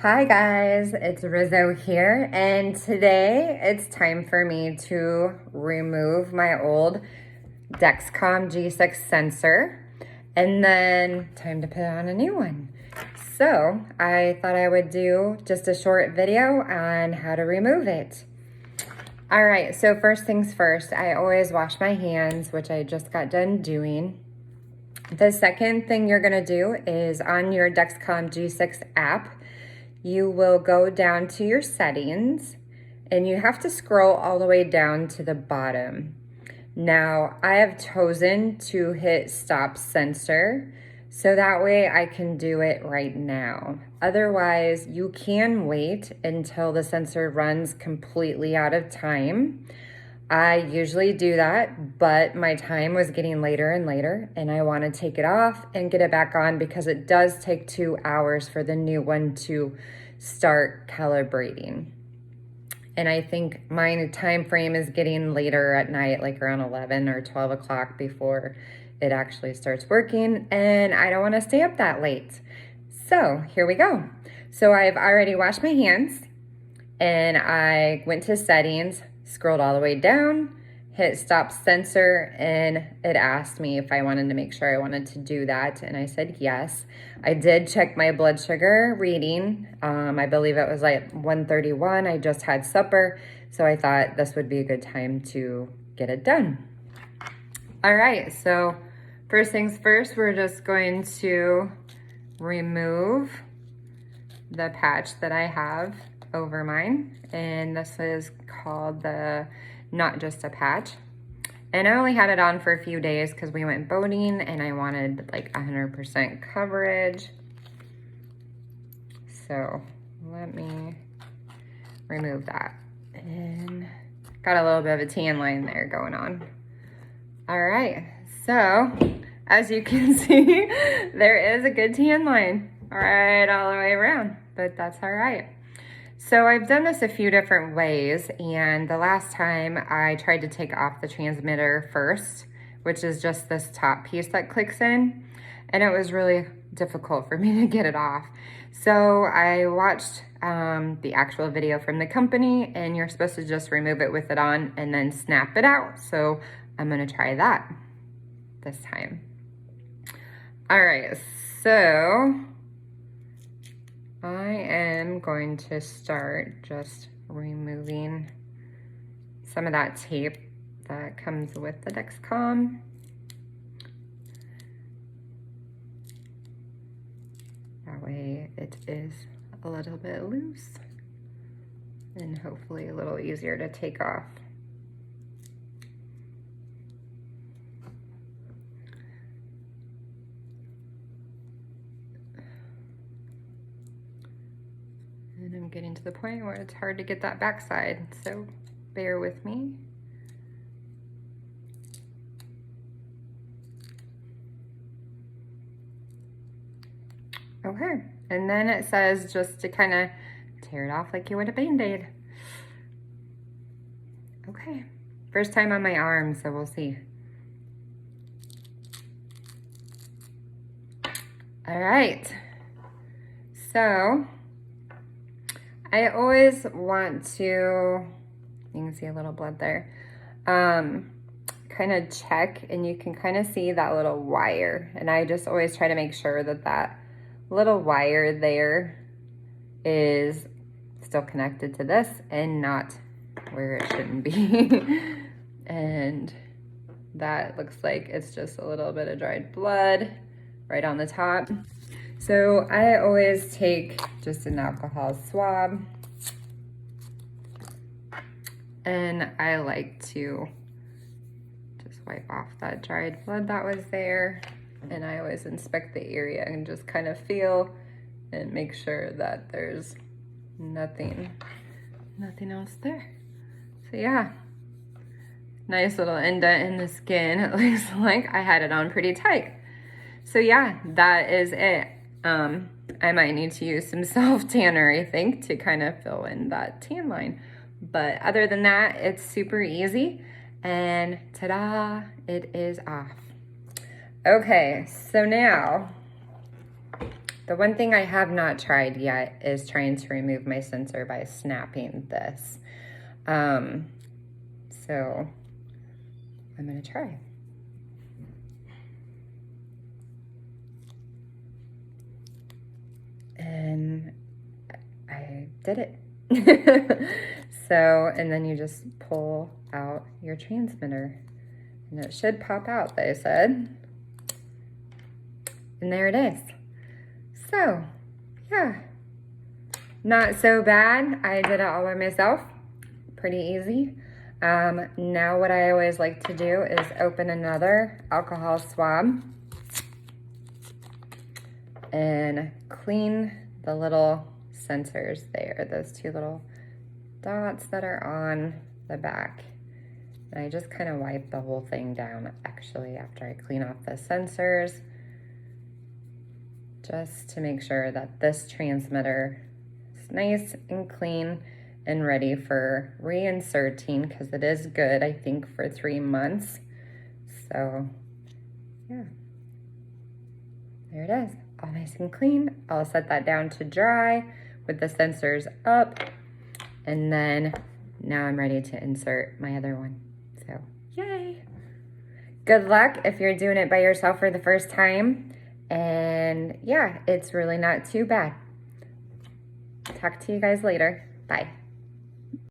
Hi guys, it's Rizzo here, and today it's time for me to remove my old Dexcom G6 sensor, and then time to put on a new one. So I thought I would do just a short video on how to remove it. All right, so first things first, I always wash my hands, which I just got done doing. The second thing you're gonna do is on your Dexcom G6 app, you will go down to your settings and you have to scroll all the way down to the bottom. Now, I have chosen to hit stop sensor so that way I can do it right now. Otherwise, you can wait until the sensor runs completely out of time. I usually do that, but my time was getting later and later, and I want to take it off and get it back on because it does take 2 hours for the new one to start calibrating. And I think my time frame is getting later at night, like around 11 or 12 o'clock before it actually starts working, and I don't want to stay up that late. So here we go. So I've already washed my hands, and I went to settings, scrolled all the way down, hit stop sensor, and it asked me if I wanted to make sure I wanted to do that, and I said yes. I did check my blood sugar reading. I believe it was like 131. I just had supper, so I thought this would be a good time to get it done. All right, so first things first, we're just going to remove the patch that I have over mine, and this is called the Not Just a Patch, and I only had it on for a few days because we went boating and I wanted like 100% coverage. So let me remove that, and got a little bit of a tan line there going on. All right, so as you can see, there is a good tan line right all the way around, but that's all right. So I've done this a few different ways, and the last time I tried to take off the transmitter first, which is just this top piece that clicks in, and it was really difficult for me to get it off. So I watched the actual video from the company, and you're supposed to just remove it with it on and then snap it out. So I'm gonna try that this time. All right, so I am going to start just removing some of that tape that comes with the Dexcom. That way it is a little bit loose and hopefully a little easier to take off. And I'm getting to the point where it's hard to get that backside, so bear with me. Okay, and then it says just to kind of tear it off like you would a Band-Aid. Okay, first time on my arm, so we'll see. All right, so I always want to, you can see a little blood there, kind of check, and you can kind of see that little wire, and I just always try to make sure that that little wire there is still connected to this and not where it shouldn't be. And that looks like it's just a little bit of dried blood right on the top. So I always take just an alcohol swab, and I like to just wipe off that dried blood that was there, and I always inspect the area and just kind of feel and make sure that there's nothing else there. So yeah, nice little indent in the skin. It looks like I had it on pretty tight. So yeah, that is it. I might need to use some self-tanner, I think, to kind of fill in that tan line. But other than that, it's super easy. And ta-da, it is off. Okay, so now The one thing I have not tried yet is trying to remove my sensor by snapping this. So I'm gonna try. And I did it. So, and then you just pull out your transmitter and it should pop out, they said. And there it is. So, yeah, not so bad. I did it all by myself, pretty easy. Now what I always like to do is open another alcohol swab and clean the little sensors there, those two little dots that are on the back. And I just kind of wipe the whole thing down actually after I clean off the sensors, just to make sure that this transmitter is nice and clean and ready for reinserting, because it is good, I think, for 3 months. So yeah, there it is, all nice and clean. I'll set that down to dry with the sensors up, and then now I'm ready to insert my other one. So yay. Good luck if you're doing it by yourself for the first time. And yeah, it's really not too bad. Talk to you guys later. Bye.